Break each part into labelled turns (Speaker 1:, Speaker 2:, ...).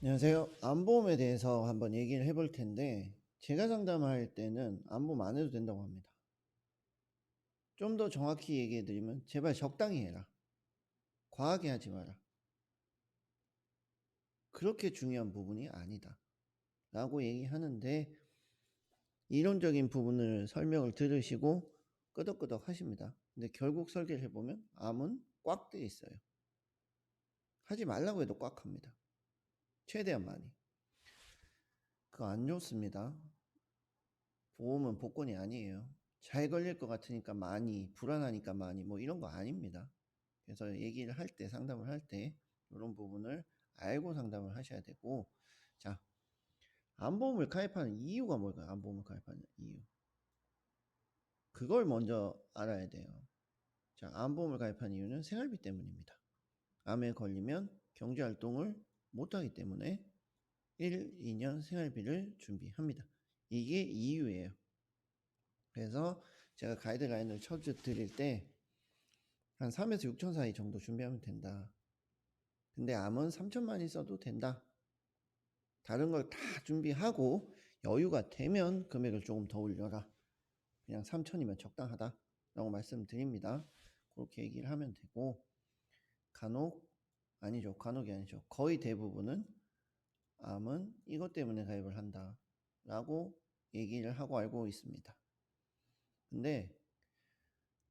Speaker 1: 안녕하세요. 안보험에 대해서 한번 얘기를 해볼 텐데, 제가 상담할 때는 안보험 안 해도 된다고 합니다. 좀 더 정확히 얘기해 드리면 제발 적당히 해라. 과하게 하지 마라. 그렇게 중요한 부분이 아니다 라고 얘기하는데, 이론적인 부분을 설명을 들으시고 끄덕끄덕 하십니다. 근데 결국 설계를 해보면 암은 꽉 돼 있어요. 하지 말라고 해도 꽉 합니다. 최대한 많이. 그거 안 좋습니다. 보험은 복권이 아니에요. 잘 걸릴 것 같으니까 많이, 불안하니까 많이, 뭐 이런 거 아닙니다. 그래서 얘기를 할 때, 상담을 할 때 이런 부분을 알고 상담을 하셔야 되고, 자, 암보험을 가입하는 이유가 뭘까요? 암보험을 가입하는 이유. 그걸 먼저 알아야 돼요. 자, 암보험을 가입하는 이유는 생활비 때문입니다. 암에 걸리면 경제활동을 못하기 때문에 1, 2년 생활비를 준비합니다. 이게 이유예요. 그래서 제가 가이드라인을 쳐드릴 때 한 3에서 6천 사이 정도 준비하면 된다. 근데 암은 3천만 있어도 된다. 다른 걸 다 준비하고 여유가 되면 금액을 조금 더 올려라. 그냥 3천이면 적당하다 라고 말씀드립니다. 그렇게 얘기를 하면 되고, 간혹이 아니죠. 거의 대부분은 암은 이것 때문에 가입을 한다 라고 얘기를 하고 알고 있습니다. 근데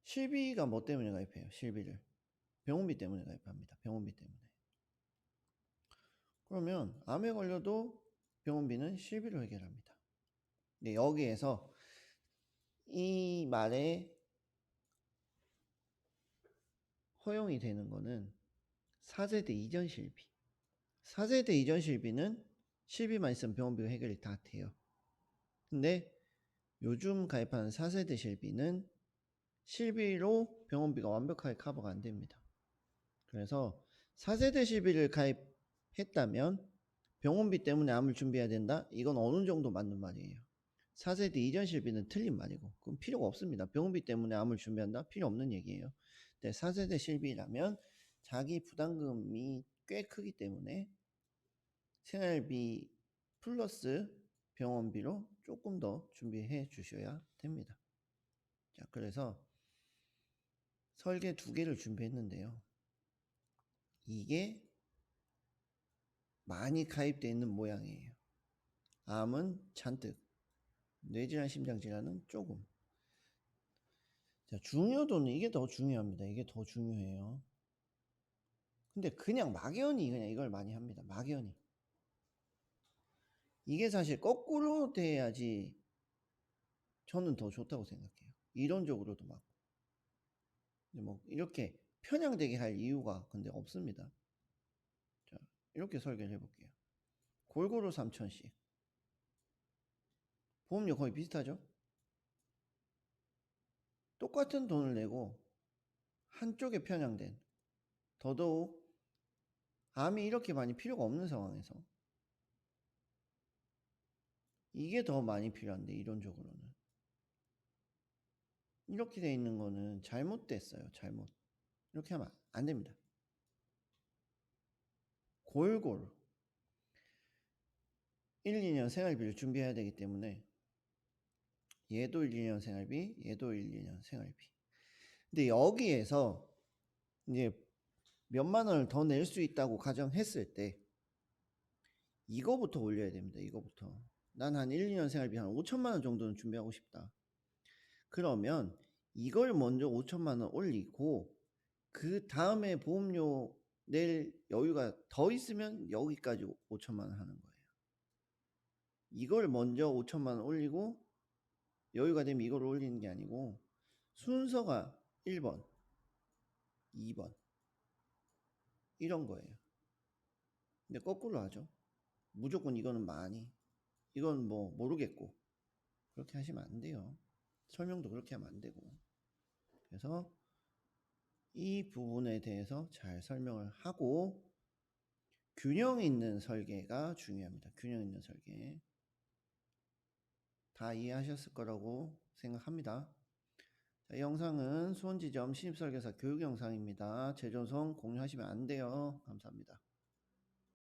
Speaker 1: 실비가 뭐 때문에 가입해요? 실비를 병원비 때문에 가입합니다. 병원비 때문에. 그러면 암에 걸려도 병원비는 실비로 해결합니다. 근데 여기에서 이 말에 허용이 되는 거는 4세대 이전 실비. 4세대 이전 실비는 실비만 있으면 병원비가 해결이 다 돼요. 근데 요즘 가입하는 4세대 실비는 실비로 병원비가 완벽하게 커버가 안 됩니다. 그래서 4세대 실비를 가입했다면 병원비 때문에 암을 준비해야 된다? 이건 어느 정도 맞는 말이에요. 4세대 이전 실비는 틀린 말이고, 그럼 필요가 없습니다. 병원비 때문에 암을 준비한다? 필요 없는 얘기예요. 근데 4세대 실비라면 자기 부담금이 꽤 크기 때문에 생활비 플러스 병원비로 조금 더 준비해 주셔야 됩니다. 자, 그래서 설계 2개를 준비했는데요. 이게 많이 가입되어 있는 모양이에요. 암은 잔뜩, 뇌질환, 심장질환은 조금. 자, 중요도는 이게 더 중요합니다. 이게 더 중요해요. 근데 그냥 막연히 그냥 이걸 많이 합니다. 막연히. 이게 사실 거꾸로 돼야지 저는 더 좋다고 생각해요. 이론적으로도 맞고. 근데 뭐 이렇게 편향되게 할 이유가 근데 없습니다. 자, 이렇게 설계를 해볼게요. 골고루 3천씩. 보험료 거의 비슷하죠? 똑같은 돈을 내고 한쪽에 편향된, 더더욱 암이 이렇게 많이 필요가 없는 상황에서 이게 더 많이 필요한데, 이론적으로는 이렇게 돼 있는 거는 잘못됐어요. 잘못. 이렇게 하면 안 됩니다. 골고루 1, 2년 생활비를 준비해야 되기 때문에 얘도 1, 2년 생활비, 얘도 1, 2년 생활비. 근데 여기에서 이제 몇만 원을 더 낼 수 있다고 가정했을 때 이거부터 올려야 됩니다. 이거부터. 난 한 1, 2년 생활비 한 5천만 원 정도는 준비하고 싶다. 그러면 이걸 먼저 5천만 원 올리고 그 다음에 보험료 낼 여유가 더 있으면 여기까지 5천만 원 하는 거예요. 이걸 먼저 5천만 원 올리고 여유가 되면 이걸 올리는 게 아니고 순서가 1번, 2번 이런 거예요. 근데 거꾸로 하죠. 무조건 이거는 많이, 이건 뭐 모르겠고 그렇게 하시면 안 돼요. 설명도 그렇게 하면 안 되고. 그래서 이 부분에 대해서 잘 설명을 하고 균형 있는 설계가 중요합니다. 균형 있는 설계. 다 이해하셨을 거라고 생각합니다. 자, 이 영상은 수원지점 신입설계사 교육 영상입니다. 재전송 공유하시면 안 돼요. 감사합니다.